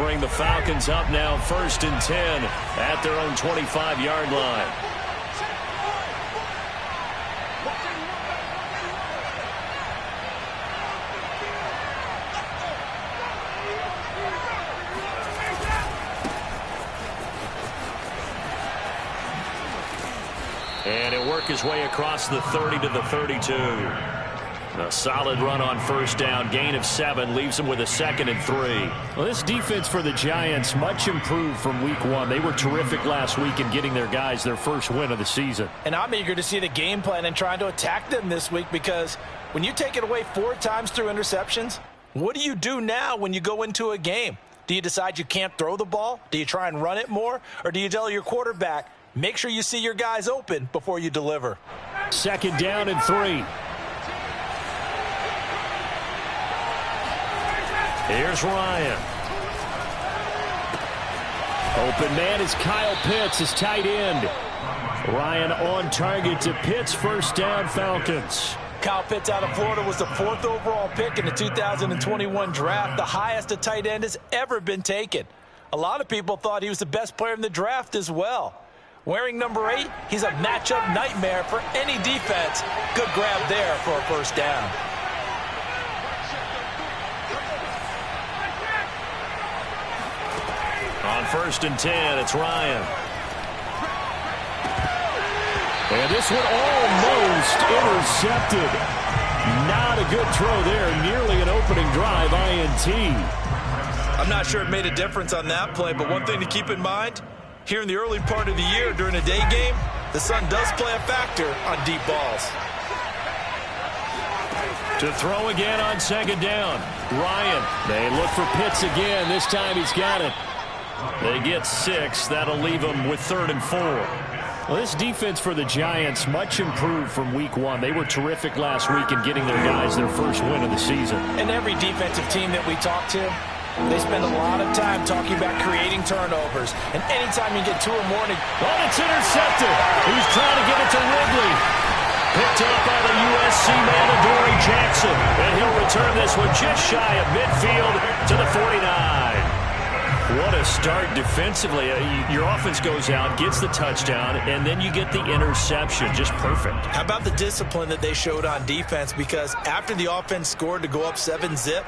bring the Falcons up now 1st and 10 at their own 25-yard line. And he'll work his way across the 30 to the 32. A solid run on 1st down. Gain of 7 leaves him with a 2nd and 3. Well, this defense for the Giants much improved from week 1. They were terrific last week in getting their guys their first win of the season. And I'm eager to see the game plan and trying to attack them this week, because when you take it away 4 times through interceptions, what do you do now when you go into a game? Do you decide you can't throw the ball? Do you try and run it more? Or do you tell your quarterback, make sure you see your guys open before you deliver? 2nd down and 3. Here's Ryan. Open man is Kyle Pitts, his tight end. Ryan on target to Pitts. 1st down, Falcons. Kyle Pitts out of Florida was the 4th overall pick in the 2021 draft, the highest a tight end has ever been taken. A lot of people thought he was the best player in the draft as well. Wearing number 8, he's a matchup nightmare for any defense. Good grab there for a 1st down. On 1st and 10, it's Ryan. And this one almost intercepted. Not a good throw there. Nearly an opening drive INT. I'm not sure it made a difference on that play, but one thing to keep in mind, here in the early part of the year during a day game, the sun does play a factor on deep balls. To throw again on 2nd down. Ryan. They look for Pitts again. This time he's got it. They get 6. That'll leave them with 3rd and 4. Well, this defense for the Giants much improved from week 1. They were terrific last week in getting their guys their first win of the season. And every defensive team that we talk to, they spend a lot of time talking about creating turnovers. And anytime you get 2 or more... Oh, it's intercepted. He's trying to get it to Ridley. Picked up by the USC man, Adoree Jackson. And he'll return this one just shy of midfield to the 49. What a start defensively. Your offense goes out, gets the touchdown, and then you get the interception. Just perfect. How about the discipline that they showed on defense? Because after the offense scored to go up 7-zip,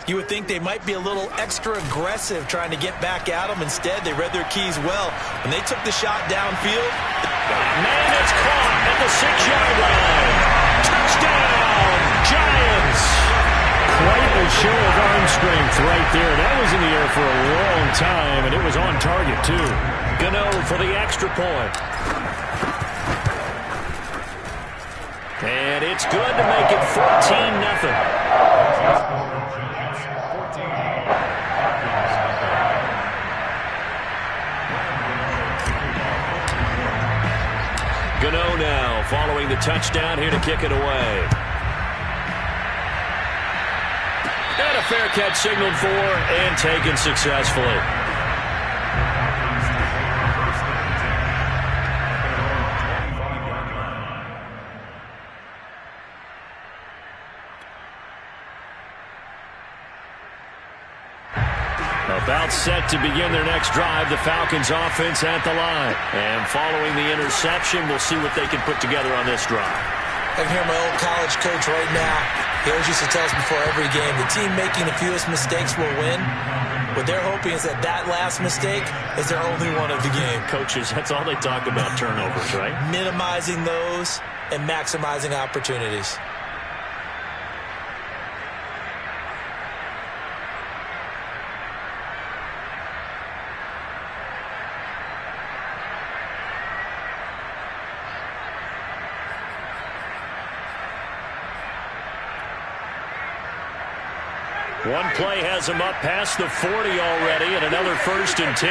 you would think they might be a little extra aggressive trying to get back at them. Instead, they read their keys well. When they took the shot downfield, man, that's caught at the 6-yard line. Touchdown, Giants. Quite a show of arm strength right there. That was in the air for a long time, and it was on target, too. Gano for the extra point. And it's good to make it 14-0. Gano now following the touchdown here to kick it away. And a fair catch signaled for and taken successfully. About set to begin their next drive, the Falcons offense at the line. And following the interception, we'll see what they can put together on this drive. I can hear my old college coach right now. He always used to tell us before every game, the team making the fewest mistakes will win. What they're hoping is that that last mistake is their only one of the game. Coaches, that's all they talk about, turnovers, right? Minimizing those and maximizing opportunities. One play has him up past the 40 already, and another 1st and 10.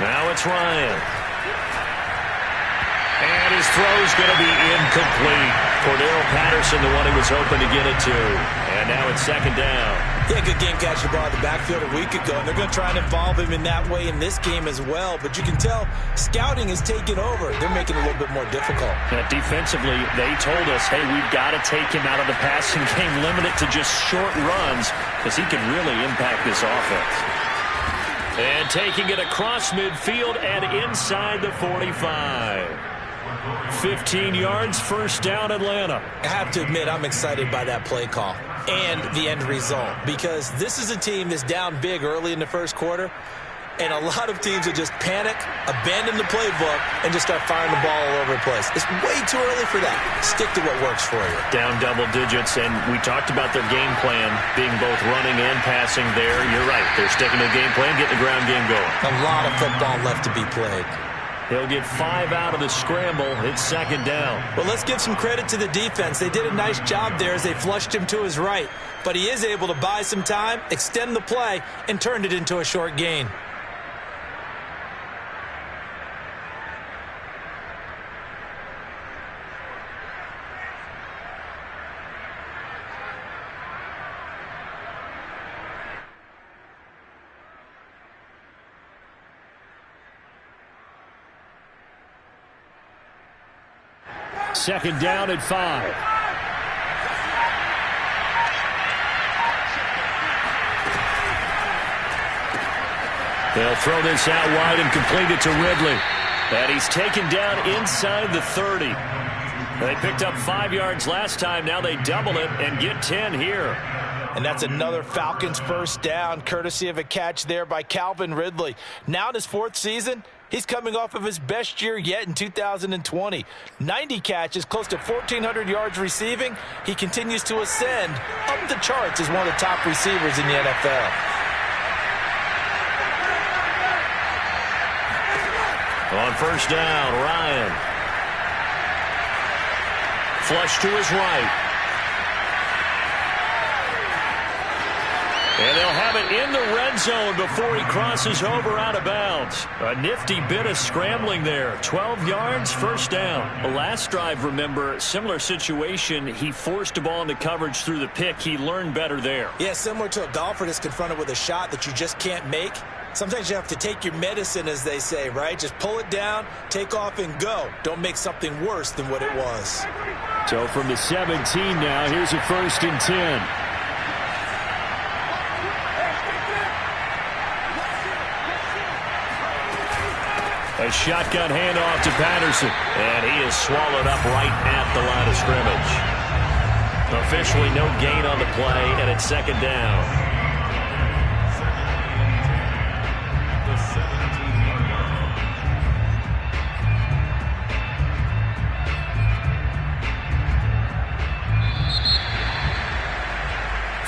Now it's Ryan. And his throw's going to be incomplete. Cordero Patterson, the one he was hoping to get it to. And now it's 2nd down. Yeah, good game catching the ball in the backfield a week ago, and they're going to try and involve him in that way in this game as well. But you can tell scouting is taking over. They're making it a little bit more difficult. Yeah, defensively, they told us, hey, we've got to take him out of the passing game, limit it to just short runs, because he can really impact this offense. And taking it across midfield and inside the 45. 15 yards, first down, Atlanta. I have to admit, I'm excited by that play call and the end result, because this is a team that's down big early in the first quarter, and a lot of teams will just panic, abandon the playbook, and just start firing the ball all over the place. It's way too early for that. Stick to what works for you. Down double digits, and we talked about their game plan being both running and passing there. You're right. They're sticking to the game plan, getting the ground game going. A lot of football left to be played. He'll get 5 out of the scramble. It's second down. Well, let's give some credit to the defense. They did a nice job there as they flushed him to his right. But he is able to buy some time, extend the play, and turn it into a short gain. Second down at 5. They'll throw this out wide and complete it to Ridley. And he's taken down inside the 30. They picked up 5 yards last time. Now they double it and get 10 here. And that's another Falcons first down, courtesy of a catch there by Calvin Ridley. Now in his 4th season, he's coming off of his best year yet in 2020. 90 catches, close to 1,400 yards receiving. He continues to ascend up the charts as one of the top receivers in the NFL. On first down, Ryan. Flush to his right. And they'll have it in the red zone before he crosses over out of bounds. A nifty bit of scrambling there. 12 yards, first down. The last drive, remember, similar situation. He forced the ball into coverage through the pick. He learned better there. Yeah, similar to a golfer that's confronted with a shot that you just can't make. Sometimes you have to take your medicine, as they say, right? Just pull it down, take off, and go. Don't make something worse than what it was. So from the 17 now, here's a 1st and 10. A shotgun handoff to Patterson. And he is swallowed up right at the line of scrimmage. Officially no gain on the play, and it's second down.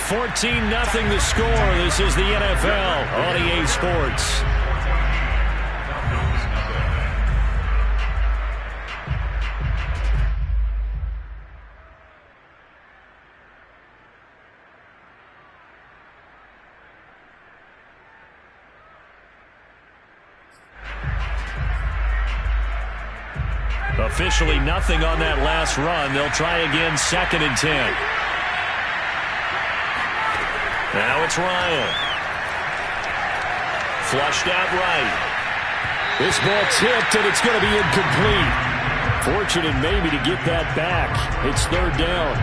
$14-0 the score. This is the NFL on EA Sports. Officially nothing on that last run. They'll try again, second and 10. Now it's Ryan. Flushed out right. This ball tipped, and it's going to be incomplete. Fortunate maybe to get that back. It's third down.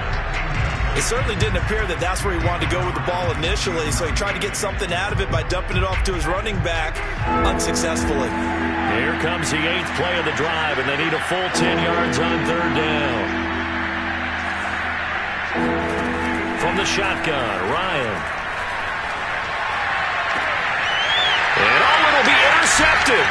It certainly didn't appear that that's where he wanted to go with the ball initially, so he tried to get something out of it by dumping it off to his running back unsuccessfully. Here comes the 8th play of the drive, and they need a full 10 yards on third down. From the shotgun, Ryan. And it'll be intercepted.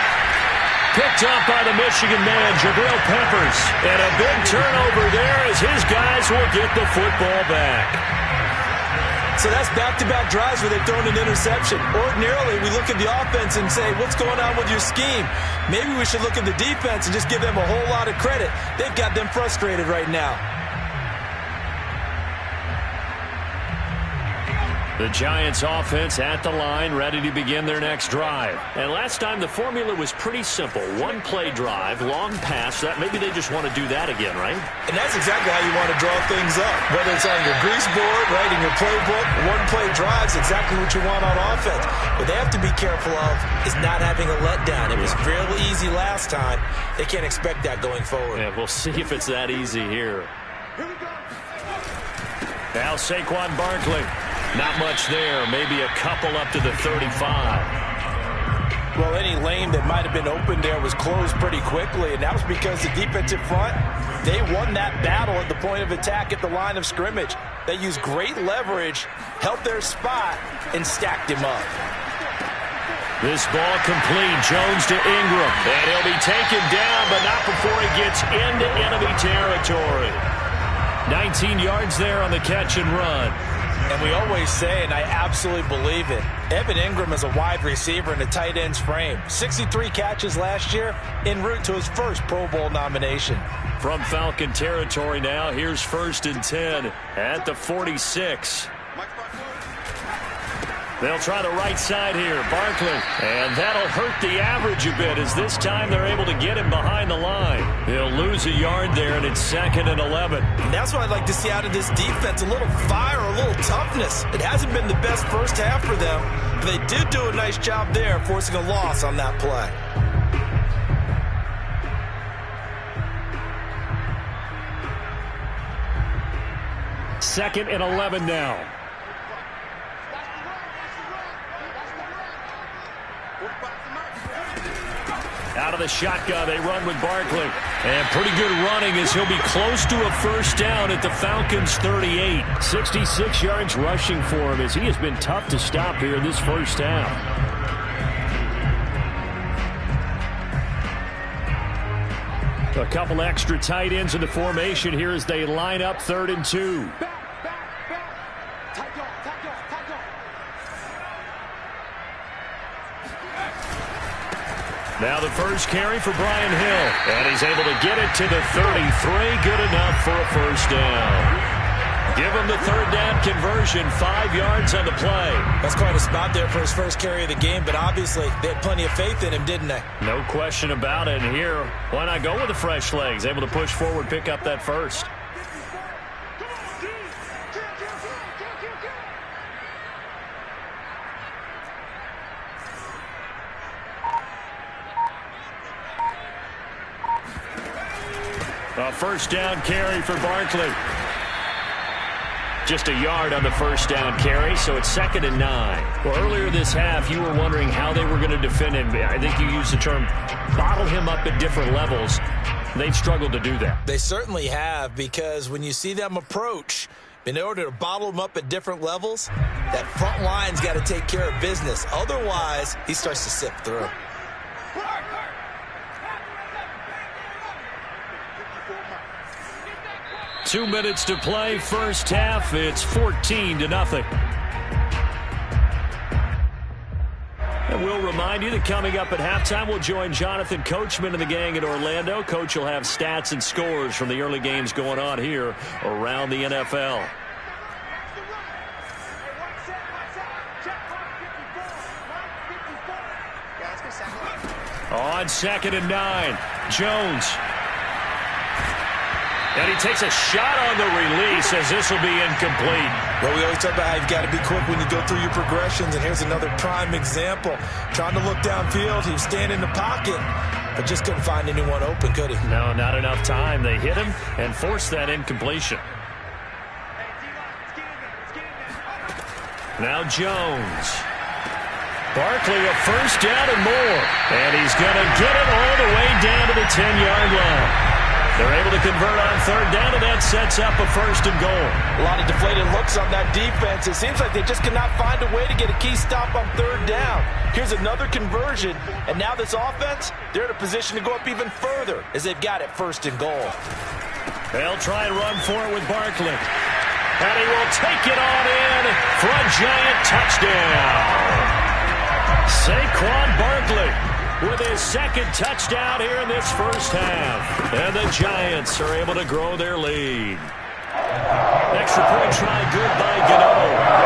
Picked up by the Michigan man, Jabril Peppers. And a big turnover there as his guys will get the football back. So that's back-to-back drives where they've thrown an interception. Ordinarily, we look at the offense and say, what's going on with your scheme? Maybe we should look at the defense and just give them a whole lot of credit. They've got them frustrated right now. The Giants offense at the line, ready to begin their next drive. And last time the formula was pretty simple. One-play drive, long pass. That maybe they just want to do that again, right? And that's exactly how you want to draw things up. Whether it's on your grease board, right, in your playbook, one-play drives exactly what you want on offense. What they have to be careful of is not having a letdown. It was fairly easy last time. They can't expect that going forward. Yeah, we'll see if it's that easy here. Now Saquon Barkley. Not much there. Maybe a couple up to the 35. Well, any lane that might have been open there was closed pretty quickly, and that was because the defensive front, they won that battle at the point of attack at the line of scrimmage. They used great leverage, held their spot, and stacked him up. This ball complete. Jones to Ingram. And he'll be taken down, but not before he gets into enemy territory. 19 yards there on the catch and run. And we always say, and I absolutely believe it, Evan Ingram is a wide receiver in a tight end's frame. 63 catches last year, en route to his first Pro Bowl nomination. From Falcon territory now, here's 1st and 10 at the 46. They'll try the right side here. Barkley. And that'll hurt the average a bit as this time they're able to get him behind the line. He'll lose a yard there, and it's 2nd and 11. And that's what I'd like to see out of this defense. A little fire, a little toughness. It hasn't been the best first half for them, but they did do a nice job there, forcing a loss on that play. Second and 11 now. Out of the shotgun, they run with Barkley. And pretty good running as he'll be close to a first down at the Falcons' 38. 66 yards rushing for him as he has been tough to stop here in this first half. A couple extra tight ends in the formation here as they line up 3rd and 2. Now the first carry for Brian Hill. And he's able to get it to the 33. Good enough for a first down. Give him the 3rd down conversion. 5 yards on the play. That's quite a spot there for his first carry of the game, but obviously they had plenty of faith in him, didn't they? No question about it. And here, why not go with the fresh legs? Able to push forward, pick up that first. A first down carry for Barkley. Just a yard on the first down carry, so it's 2nd and 9. Well, earlier this half, you were wondering how they were going to defend him. I think you used the term bottle him up at different levels. They've struggled to do that. They certainly have, because when you see them approach, in order to bottle him up at different levels, that front line's got to take care of business. Otherwise, he starts to sift through. Two minutes to play, first half. It's 14-0. And we'll remind you that coming up at halftime, we'll join Jonathan Coachman and the gang in Orlando. Coach will have stats and scores from the early games going on here around the NFL. On 2nd and 9, Jones. And he takes a shot on the release as this will be incomplete. Well, we always talk about how you've got to be quick when you go through your progressions, and here's another prime example. Trying to look downfield, he was standing in the pocket, but just couldn't find anyone open, could he? No, not enough time. They hit him and forced that incompletion. Now Jones. Barkley a first down and more. And he's going to get it all the way down to the 10-yard line. They're able to convert on 3rd down, and that sets up a 1st and goal. A lot of deflated looks on that defense. It seems like they just cannot find a way to get a key stop on 3rd down. Here's another conversion, and now this offense, they're in a position to go up even further as they've got it 1st and goal. They'll try and run for it with Barkley. And he will take it on in for a giant touchdown. Saquon Barkley with his 2nd touchdown here in this first half. And the Giants are able to grow their lead. Extra point try good by Gano.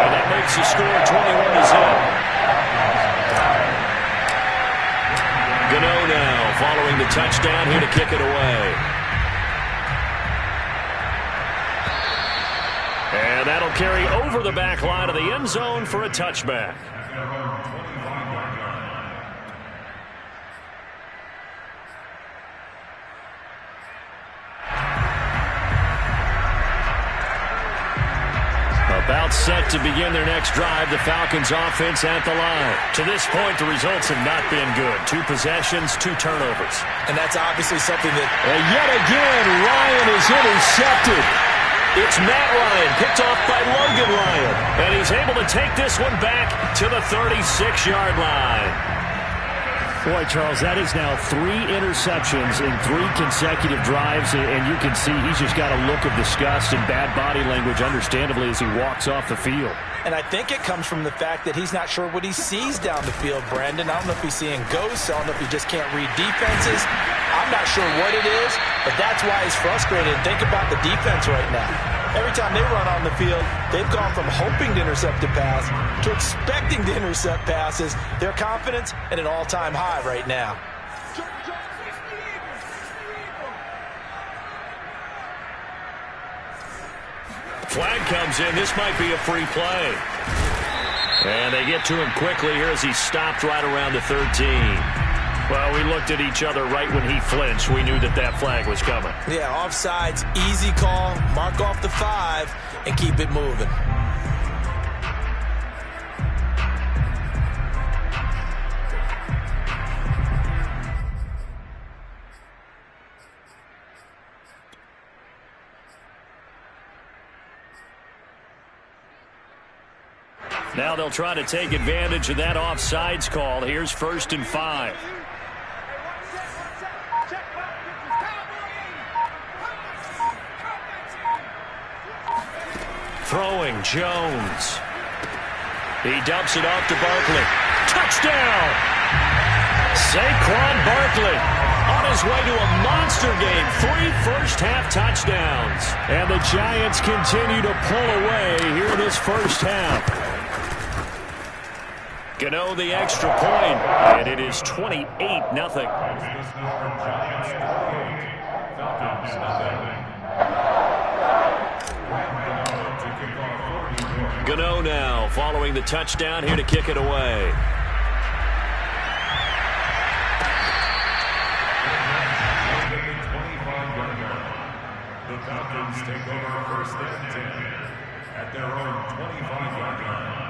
And that makes the score 21-0. Gano now following the touchdown here to kick it away. And that'll carry over the back line of the end zone for a touchback. About set to begin their next drive, the Falcons offense at the line. To this point, the results have not been good. 2 possessions, 2 turnovers. And that's obviously something that... And yet again, Ryan is intercepted. It's Matt Ryan, picked off by Logan Ryan. And he's able to take this one back to the 36-yard line. Boy, Charles, that is now 3 interceptions in 3 consecutive drives, and you can see he's just got a look of disgust and bad body language, understandably, as he walks off the field. And I think it comes from the fact that he's not sure what he sees down the field, Brandon. I don't know if he's seeing ghosts. I don't know if he just can't read defenses. I'm not sure what it is, but that's why he's frustrated. Think about the defense right now. Every time they run on the field, they've gone from hoping to intercept a pass to expecting to intercept passes. Their confidence at an all-time high right now. Flag comes in. This might be a free play. And they get to him quickly here as he stopped right around the 13. Well, we looked at each other right when he flinched. We knew that that flag was coming. Yeah, offsides, easy call. Mark off the 5 and keep it moving. Now they'll try to take advantage of that offsides call. Here's 1st and 5. Throwing, Jones. He dumps it off to Barkley. Touchdown! Saquon Barkley on his way to a monster game. 3 first-half touchdowns. And the Giants continue to pull away here in this first half. Gano the extra point, and it is 28-0. Gano now following the touchdown here to kick it away. The Falcons take over 1st and 10 at their own 25-yard line.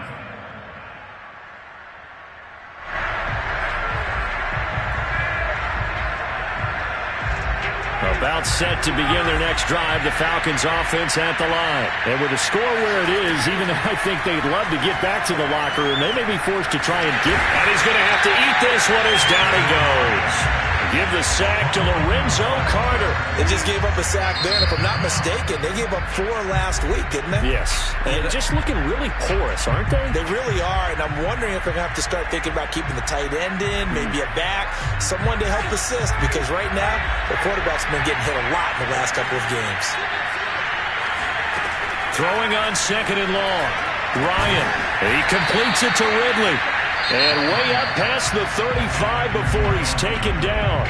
About set to begin their next drive, the Falcons offense at the line. And with the score where it is, even though I think they'd love to get back to the locker room, they may be forced to try and get... And he's going to have to eat this one as down he goes. Give the sack to Lorenzo Carter. They just gave up a sack there, and if I'm not mistaken, they gave up 4 last week, didn't they? Yes. And just looking really porous, aren't they? They really are, and I'm wondering if they're going to have to start thinking about keeping the tight end in, maybe a back, someone to help assist, because right now, the quarterback's been getting hit a lot in the last couple of games. Throwing on 2nd and long. Ryan, he completes it to Ridley. And way up past the 35 before he's taken down.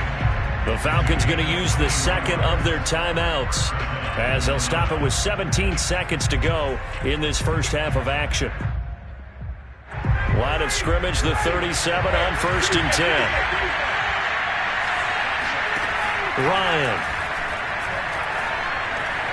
The Falcons going to use the 2nd of their timeouts as they'll stop it with 17 seconds to go in this first half of action. Line of scrimmage, the 37 on 1st and 10. Ryan.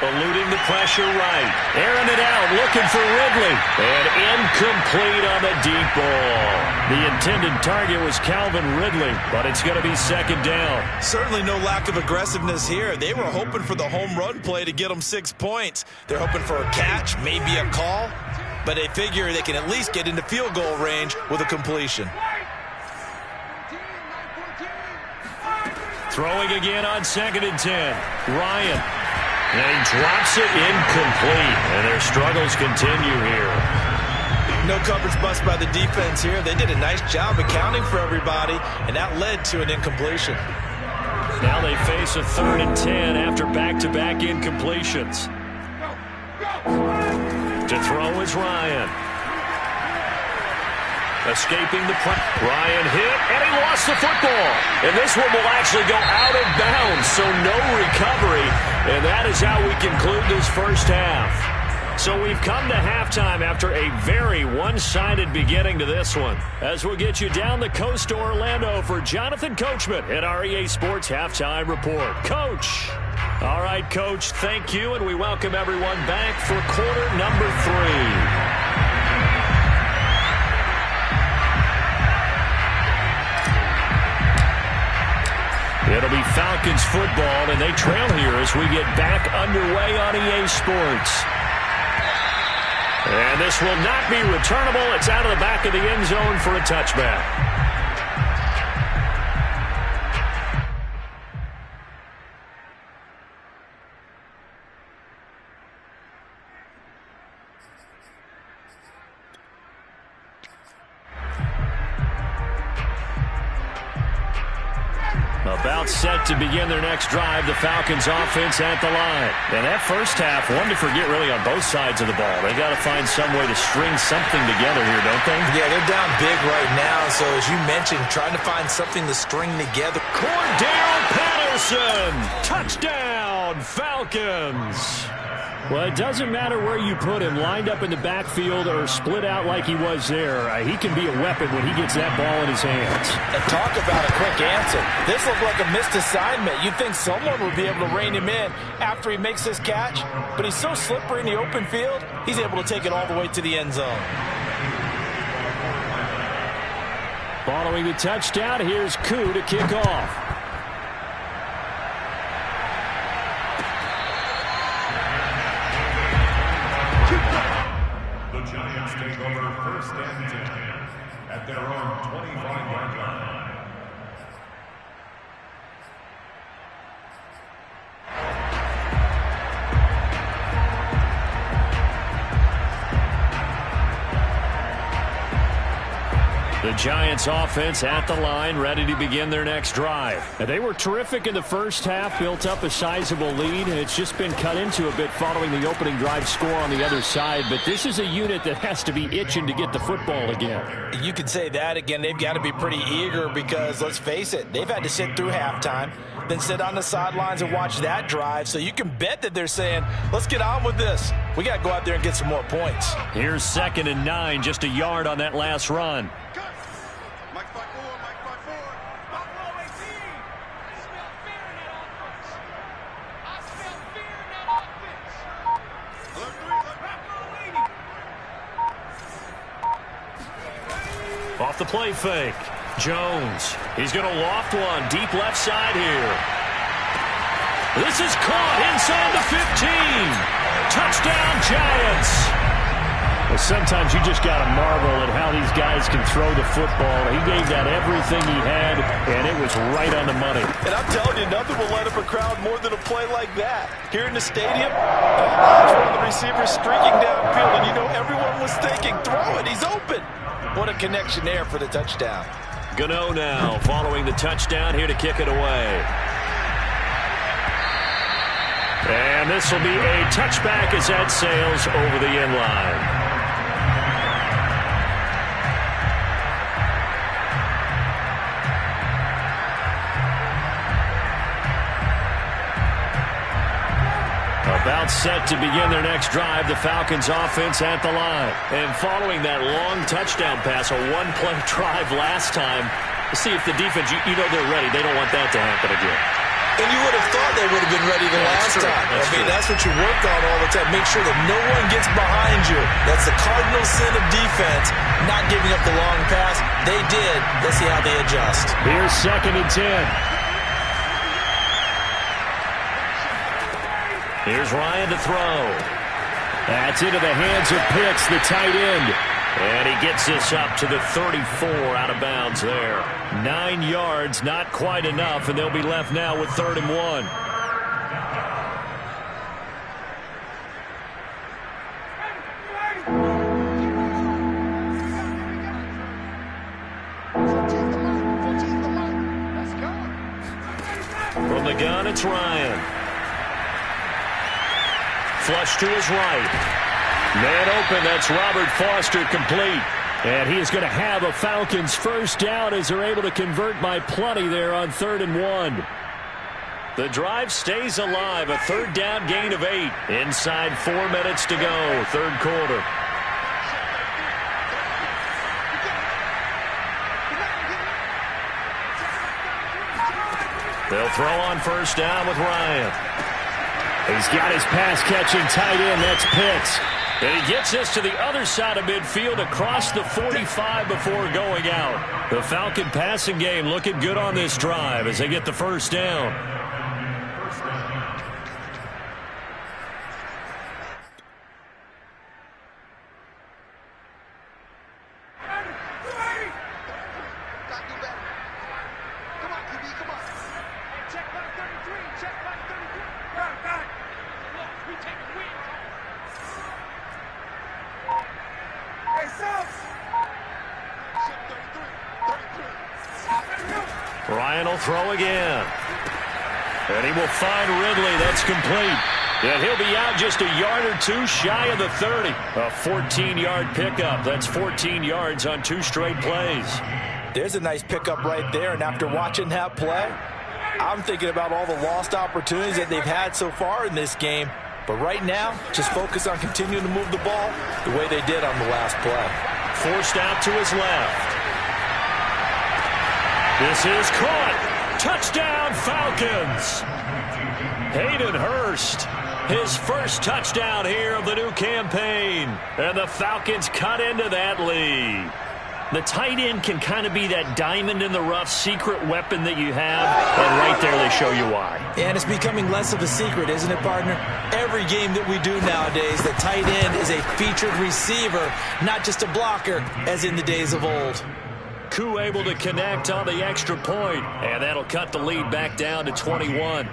Eluding the pressure right. Airing it out, looking for Ridley. And incomplete on the deep ball. The intended target was Calvin Ridley, but it's going to be 2nd down. Certainly no lack of aggressiveness here. They were hoping for the home run play to get them 6 points. They're hoping for a catch, maybe a call, but they figure they can at least get into field goal range with a completion. Throwing again on 2nd and 10. Ryan. And he drops it incomplete. And their struggles continue here. No coverage bust by the defense here. They did a nice job accounting for everybody, and that led to an incompletion. Now they face a 3rd and 10 after back-to-back incompletions. To throw is Ryan. Escaping the press. Ryan hit, and he lost the football. And this one will actually go out of bounds, so no recovery. And that is how we conclude this first half. So we've come to halftime after a very one-sided beginning to this one. As we'll get you down the coast to Orlando for Jonathan Coachman at our EA Sports Halftime Report. Coach. All right, Coach, thank you, and we welcome everyone back for quarter number 3. It'll be Falcons football, and they trail here as we get back underway on EA Sports. And this will not be returnable. It's out of the back of the end zone for a touchback. About set to begin their next drive, the Falcons offense at the line. And that first half, one to forget really on both sides of the ball. They got to find some way to string something together here, don't they? Yeah, they're down big right now. So as you mentioned, trying to find something to string together. Cordell Patterson, touchdown, Falcons. Well, it doesn't matter where you put him, lined up in the backfield or split out like he was there. He can be a weapon when he gets that ball in his hands. And talk about a quick answer. This looked like a missed assignment. You'd think someone would be able to rein him in after he makes this catch, but he's so slippery in the open field, he's able to take it all the way to the end zone. Following the touchdown, here's Koo to kick off. Giants take over first and 10 at their own 25-yard line. The Giants offense at the line, ready to begin their next drive. And they were terrific in the first half, built up a sizable lead, and it's just been cut into a bit following the opening drive score on the other side. But this is a unit that has to be itching to get the football again. You could say that again. They've got to be pretty eager because, let's face it, they've had to sit through halftime, then sit on the sidelines and watch that drive. So you can bet that they're saying, let's get on with this. We got to go out there and get some more points. Here's 2nd and 9, just a yard on that last run. Off the play fake. Jones. He's going to loft one. Deep left side here. This is caught inside the 15. Touchdown, Giants. Well, sometimes you just got to marvel at how these guys can throw the football. He gave that everything he had, and it was right on the money. And I'm telling you, nothing will light up a crowd more than a play like that. Here in the stadium, one of the receivers streaking downfield, and you know everyone was thinking, throw it, he's open. What a connection there for the touchdown. Gano now following the touchdown here to kick it away. And this will be a touchback as that sails over the end line. About set to begin their next drive, the Falcons offense at the line. And following that long touchdown pass, a one-play drive last time, see if the defense, you know they're ready. They don't want that to happen again. And you would have thought they would have been ready the last time. That's what you work on all the time. Make sure that no one gets behind you. That's the cardinal sin of defense, not giving up the long pass. They did. Let's see how they adjust. Here's 2nd and 10. Here's Ryan to throw. That's into the hands of Pitts, the tight end. And he gets this up to the 34 out of bounds there. 9 yards, not quite enough, and they'll be left now with 3rd and 1. From the gun, it's Ryan. Flush to his right. Man open, that's Robert Foster, complete. And he is going to have a Falcons first down as they're able to convert by plenty there on 3rd and 1. The drive stays alive. A third down gain of 8. Inside 4 minutes to go, third quarter. They'll throw on first down with Ryan. He's got his pass-catching tight end. That's Pitts. And he gets this to the other side of midfield across the 45 before going out. The Falcon passing game looking good on this drive as they get the first down. Ryan will throw again. And he will find Ridley. That's complete. And he'll be out just a yard or two shy of the 30. A 14-yard pickup. That's 14 yards on 2 straight plays. There's a nice pickup right there. And after watching that play, I'm thinking about all the lost opportunities that they've had so far in this game. But right now, just focus on continuing to move the ball the way they did on the last play. Forced out to his left. This is caught. Touchdown, Falcons. Hayden Hurst, his first touchdown here of the new campaign. And the Falcons cut into that lead. The tight end can kind of be that diamond in the rough secret weapon that you have, and right there they show you why. And it's becoming less of a secret, isn't it, partner? Every game that we do nowadays, the tight end is a featured receiver, not just a blocker, as in the days of old. Koo able to connect on the extra point, and that'll cut the lead back down to 21.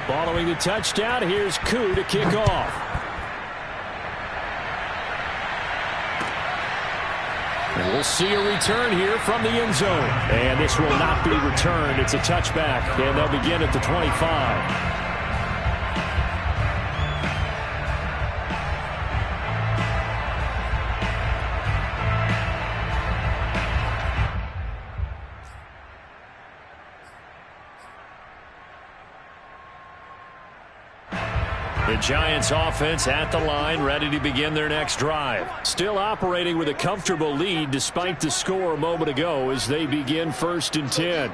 Following the touchdown, here's Koo to kick off. And we'll see a return here from the end zone. And this will not be returned. It's a touchback, and they'll begin at the 25. The Giants offense at the line, ready to begin their next drive. Still operating with a comfortable lead despite the score a moment ago as they begin 1st and 10.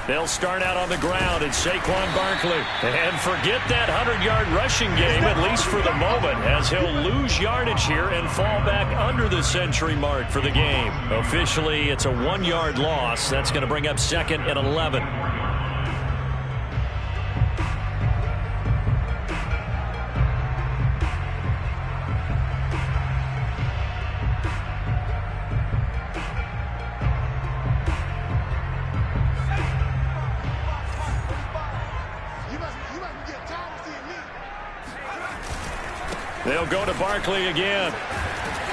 They'll start out on the ground at Saquon Barkley. And forget that 100-yard rushing game, at least for the moment, as he'll lose yardage here and fall back under the century mark for the game. Officially, it's a 1-yard loss. That's going to bring up 2nd and 11. They'll go to Barkley again.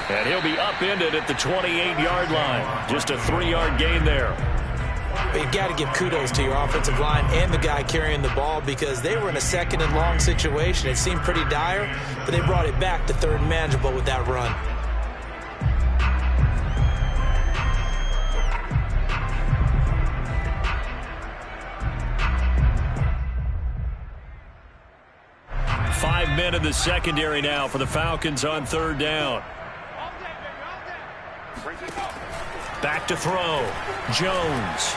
And he'll be upended at the 28-yard line. Just a 3-yard gain there. But you got to give kudos to your offensive line and the guy carrying the ball because they were in a 2nd and long situation. It seemed pretty dire, but they brought it back to 3rd and manageable with that run. Men in the secondary now for the Falcons on 3rd down. Back to throw. Jones.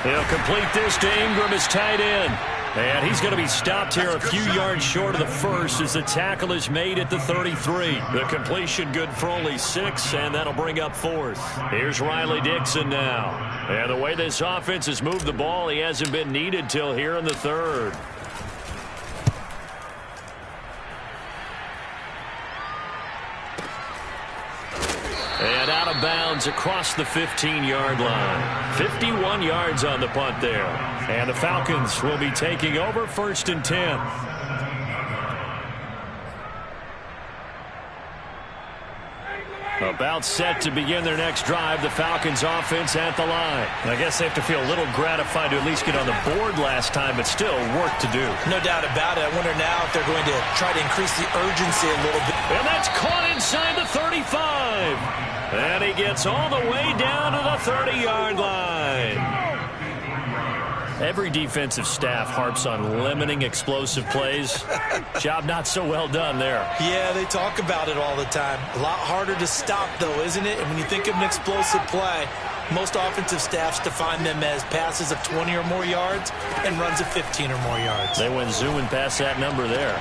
He'll complete this to Ingram as tight end. And he's going to be stopped here a few yards short of the first as the tackle is made at the 33. The completion good for only 6, and that'll bring up 4th. Here's Riley Dixon now. And the way this offense has moved the ball, he hasn't been needed till here in the 3rd. And out of bounds across the 15-yard line. 51 yards on the punt there. And the Falcons will be taking over 1st and 10. About set to begin their next drive. The Falcons offense at the line. I guess they have to feel a little gratified to at least get on the board last time, but still work to do. No doubt about it. I wonder now if they're going to try to increase the urgency a little bit. And that's caught inside the 35. And he gets all the way down to the 30-yard line. Every defensive staff harps on limiting explosive plays. Job not so well done there. Yeah, they talk about it all the time. A lot harder to stop, though, isn't it? And when you think of an explosive play, most offensive staffs define them as passes of 20 or more yards and runs of 15 or more yards. They went zooming past that number there.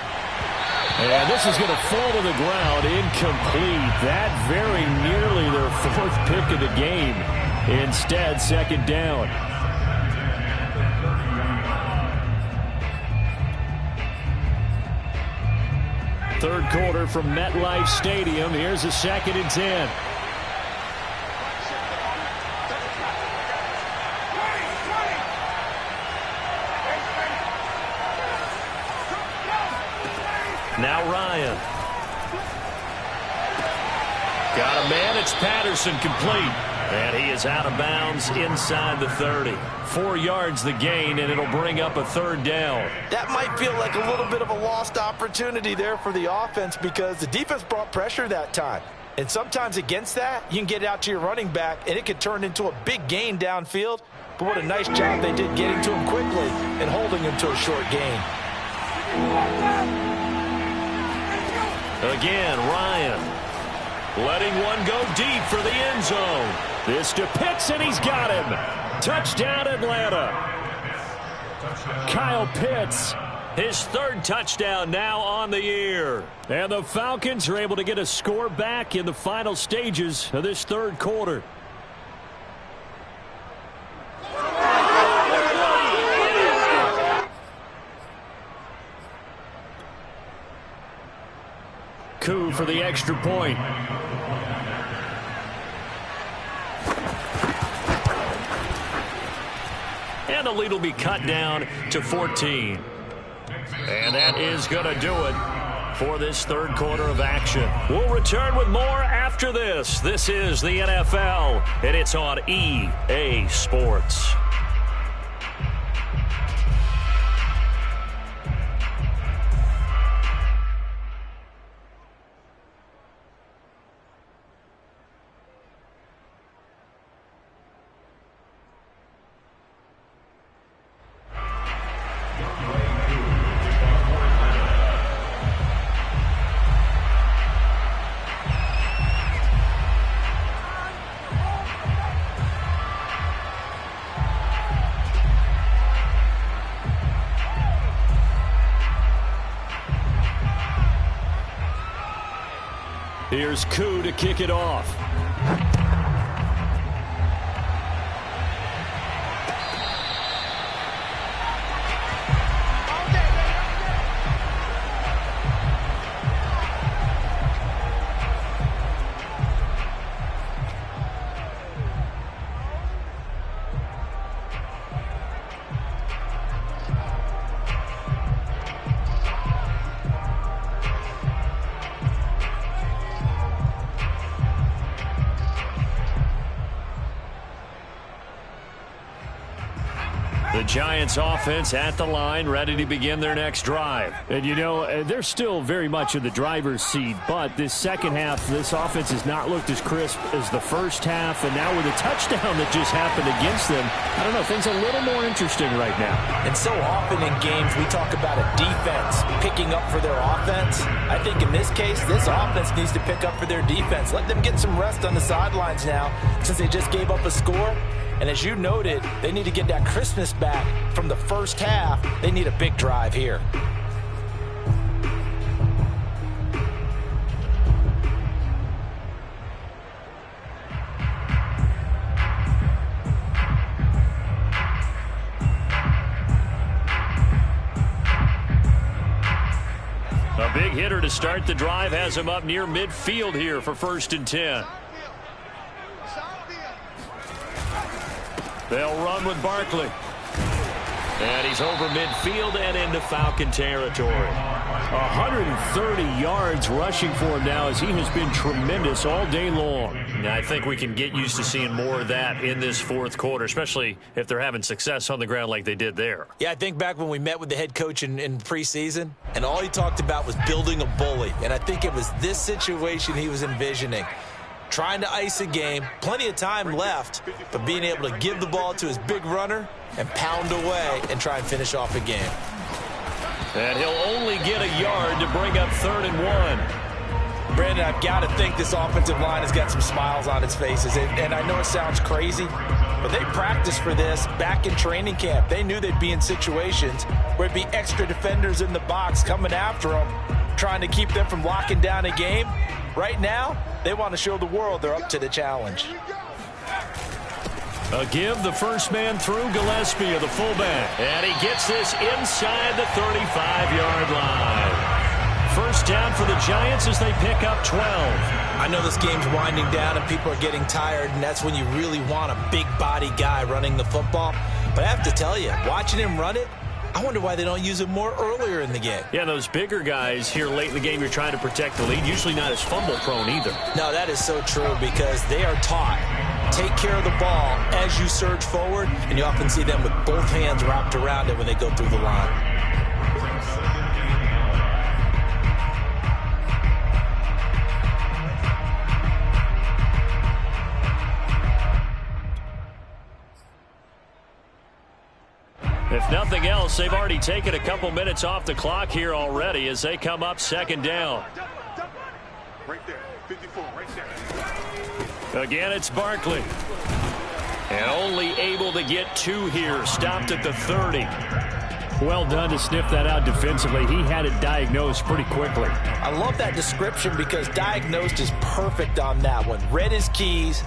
And this is going to fall to the ground, incomplete. That very nearly their fourth pick of the game. Instead, second down. Third quarter from MetLife Stadium. Here's a 2nd and 10. Now Ryan. Got a man. It's Patterson, complete. And he is out of bounds inside the 30. 4 yards the gain, and it'll bring up a third down. That might feel like a little bit of a lost opportunity there for the offense because the defense brought pressure that time. And sometimes against that, you can get out to your running back, and it could turn into a big gain downfield. But what a nice job they did getting to him quickly and holding him to a short gain. Again, Ryan. Letting one go deep for the end zone. This to Pitts, and he's got him. Touchdown, Atlanta. Kyle Pitts, his third touchdown now on the year. And the Falcons are able to get a score back in the final stages of this third quarter. Coup for the extra point. And the lead will be cut down to 14. And that is going to do it for this third quarter of action. We'll return with more after this. This is the NFL, and it's on EA Sports. Here's Koo to kick it off. The Giants offense at the line, ready to begin their next drive. And you know, they're still very much in the driver's seat, but this second half, this offense has not looked as crisp as the first half, and now with a touchdown that just happened against them, I don't know, things are a little more interesting right now. And so often in games, we talk about a defense picking up for their offense. I think in this case, this offense needs to pick up for their defense. Let them get some rest on the sidelines now, since they just gave up a score. And as you noted, they need to get that crispness back from the first half. They need a big drive here. A big hitter to start the drive has him up near midfield here for 1st and 10. They'll run with Barkley. And he's over midfield and into Falcon territory. 130 yards rushing for him now as he has been tremendous all day long. Now, I think we can get used to seeing more of that in this fourth quarter, especially if they're having success on the ground like they did there. Yeah, I think back when we met with the head coach in preseason, and all he talked about was building a bully. And I think it was this situation he was envisioning. Trying to ice a game, plenty of time left, but being able to give the ball to his big runner and pound away and try and finish off a game. And he'll only get a yard to bring up 3rd and 1. Brandon, I've got to think this offensive line has got some smiles on its faces. And I know it sounds crazy, but they practiced for this back in training camp. They knew they'd be in situations where it'd be extra defenders in the box coming after them, trying to keep them from locking down a game. Right now, they want to show the world they're up to the challenge. A give, the first man through, Gillespie of the fullback. And he gets this inside the 35-yard line. First down for the Giants as they pick up 12. I know this game's winding down and people are getting tired, and that's when you really want a big body guy running the football. But I have to tell you, watching him run it, I wonder why they don't use him more earlier in the game. Yeah, those bigger guys here late in the game, you're trying to protect the lead, usually not as fumble-prone either. No, that is so true because they are taught. Take care of the ball as you surge forward, and you often see them with both hands wrapped around it when they go through the line. If nothing else, they've already taken a couple minutes off the clock here already as they come up 2nd down. Right there, 54, right there. Again, it's Barkley. And only able to get 2 here, stopped at the 30. Well done to sniff that out defensively. He had it diagnosed pretty quickly. I love that description because diagnosed is perfect on that one. Read his keys,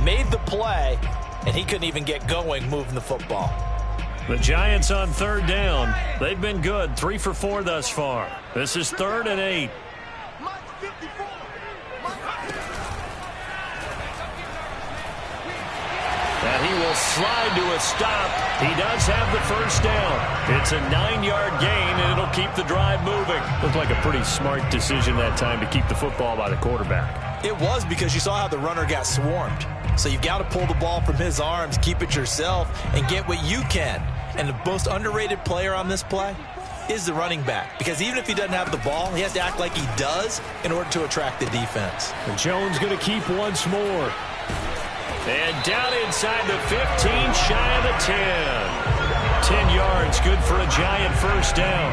made the play, and he couldn't even get going moving the football. The Giants on 3rd down. They've been good, 3 for 4 thus far. This is 3rd and 8. And he will slide to a stop. He does have the first down. It's a 9-yard gain, and it'll keep the drive moving. Looked like a pretty smart decision that time to keep the football by the quarterback. It was because you saw how the runner got swarmed. So you've got to pull the ball from his arms, keep it yourself, and get what you can. And the most underrated player on this play is the running back. Because even if he doesn't have the ball, he has to act like he does in order to attract the defense. And Jones going to keep once more. And down inside the 15, shy of the 10. 10 yards, good for a Giant first down.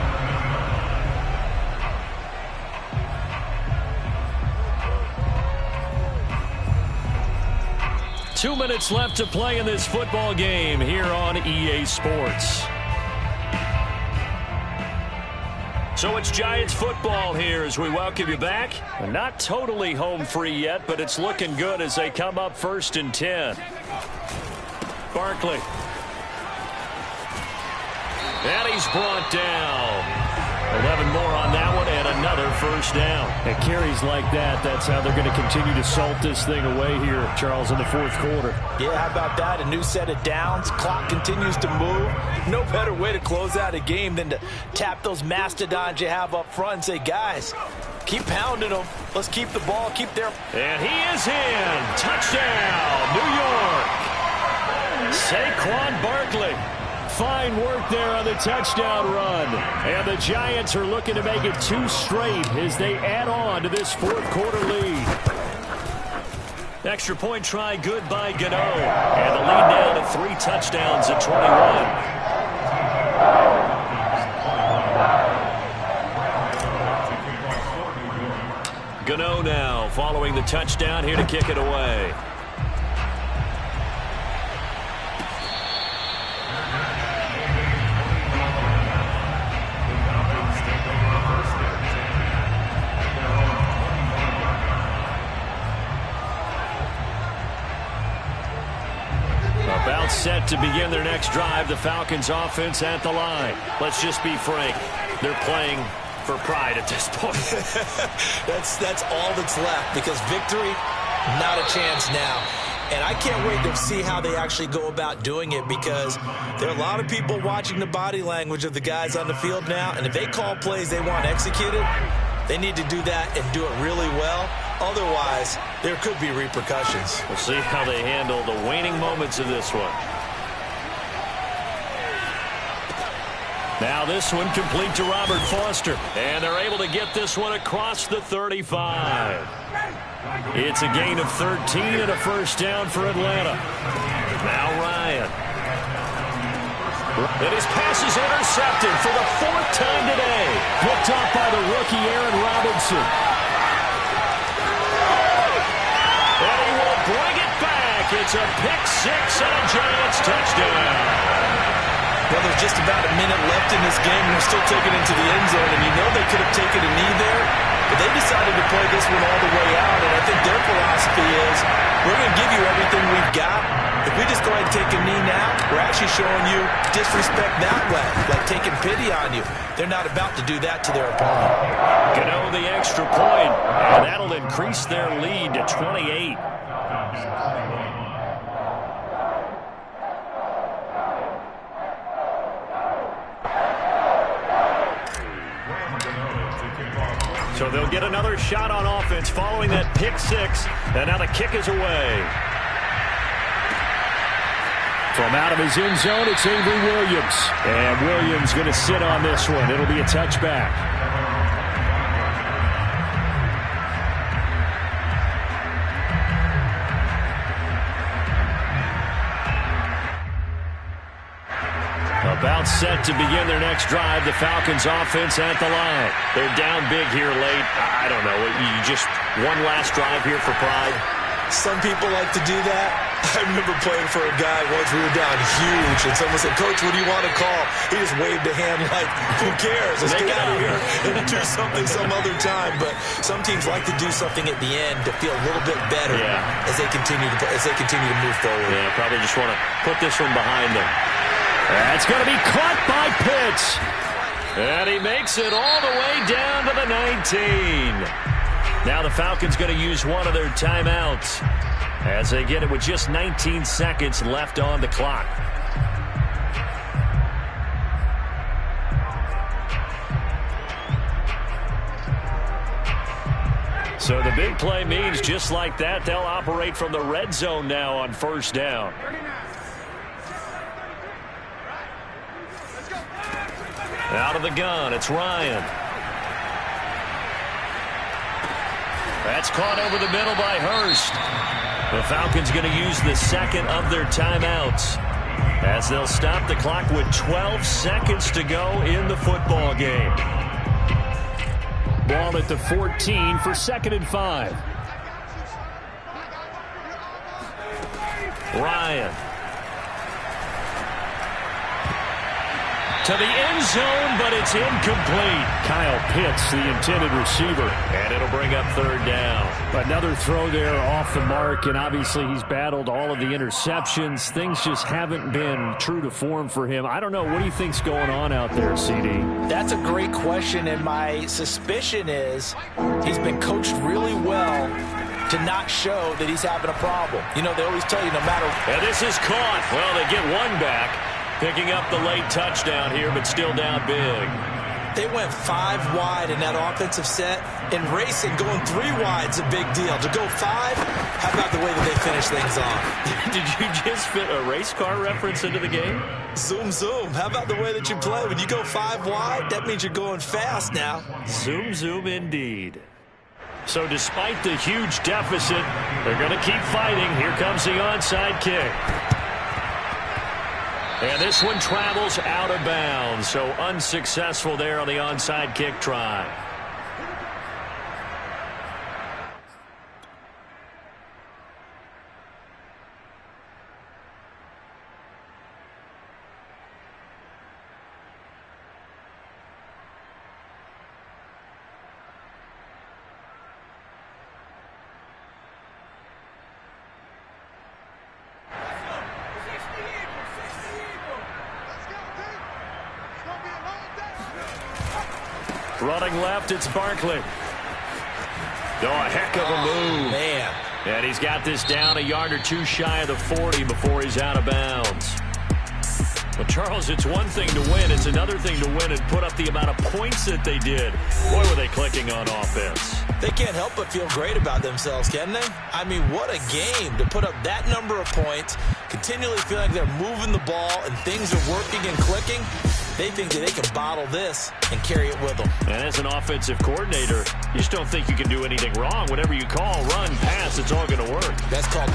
Two minutes left to play in this football game here on EA Sports. So it's Giants football here as we welcome you back. Not totally home free yet, but it's looking good as they come up 1st and 10. Barkley. And he's brought down. 11 more on that one and another first down. And carries like that, that's how they're going to continue to salt this thing away here, Charles, in the 4th quarter. Yeah, how about that? A new set of downs. Clock continues to move. No better way to close out a game than to tap those mastodons you have up front and say, guys, keep pounding them. Let's keep the ball, keep their... And he is in. Touchdown, New York. Saquon Barkley. Fine work there on the touchdown run. And the Giants are looking to make it 2 straight as they add on to this 4th quarter lead. Extra point try good by Gano. And the lead down to 3 touchdowns at 21. Gano now following the touchdown here to kick it away. About set to begin their next drive. The Falcons offense at the line. Let's just be frank. They're playing for pride at this point. That's all that's left because victory, not a chance now. And I can't wait to see how they actually go about doing it, because there are a lot of people watching the body language of the guys on the field now, and if they call plays they want executed, they need to do that and do it really well. Otherwise, there could be repercussions. We'll see how they handle the waning moments of this one. Now this one complete to Robert Foster. And they're able to get this one across the 35. It's a gain of 13 and a first down for Atlanta. Now Ryan. And his pass is intercepted for the 4th time today. Picked off by the rookie Aaron Robinson. And he will bring it back. It's a pick six and a Giants touchdown. Well, there's just about a minute left in this game, and they're still taking it into the end zone, and you know they could have taken a knee there, but they decided to play this one all the way out, and I think their philosophy is, we're going to give you everything we've got. If we just go ahead and take a knee now, we're actually showing you disrespect that way, like taking pity on you. They're not about to do that to their opponent. Gano the extra point, and that'll increase their lead to 28. So they'll get another shot on offense following that pick six, and now the kick is away. From out of his end zone, it's Avery Williams. And Williams going to sit on this one. It'll be a touchback. About set to begin their next drive. The Falcons offense at the line. They're down big here late. I don't know. You just one last drive here for pride. Some people like to do that. I remember playing for a guy once. We were down huge, and someone said, "Coach, what do you want to call?" He just waved a hand like, "Who cares? Let's get out of here and do something some other time." But some teams like to do something at the end to feel a little bit better as they continue to move forward. Yeah, probably just want to put this one behind them. That's going to be caught by Pitts. And he makes it all the way down to the 19. Now the Falcons going to use one of their timeouts as they get it with just 19 seconds left on the clock. So the big play means just like that, they'll operate from the red zone now on first down. Out of the gun, it's Ryan. That's caught over the middle by Hurst. The Falcons going to use the second of their timeouts as they'll stop the clock with 12 seconds to go in the football game. Ball at the 14 for 2nd and 5. Ryan. To the end zone, but it's incomplete. Kyle Pitts, the intended receiver. And it'll bring up 3rd down. Another throw there off the mark, and obviously he's battled all of the interceptions. Things just haven't been true to form for him. I don't know. What do you think's going on out there, CD? That's a great question, and my suspicion is he's been coached really well to not show that he's having a problem. You know, they always tell you no matter. And this is caught. Well, they get one back. Picking up the late touchdown here, but still down big. They went 5 wide in that offensive set. In racing, going 3 wide's a big deal. To go 5, how about the way that they finish things off? Did you just fit a race car reference into the game? Zoom, zoom. How about the way that you play? When you go 5 wide, that means you're going fast now. Zoom, zoom indeed. So despite the huge deficit, they're going to keep fighting. Here comes the onside kick. And this one travels out of bounds, so unsuccessful there on the onside kick try. Running left, it's Barkley. Oh, a heck of a move. Man, And he's got this down a yard or two shy of the 40 before he's out of bounds. Well, Charles, it's one thing to win. It's another thing to win and put up the amount of points that they did. Boy, were they clicking on offense. They can't help but feel great about themselves, can they? I mean, what a game to put up that number of points, continually feel like they're moving the ball and things are working and clicking. They think that they can bottle this and carry it with them. And as an offensive coordinator, you just don't think you can do anything wrong. Whatever you call, run, pass, it's all going to work. That's called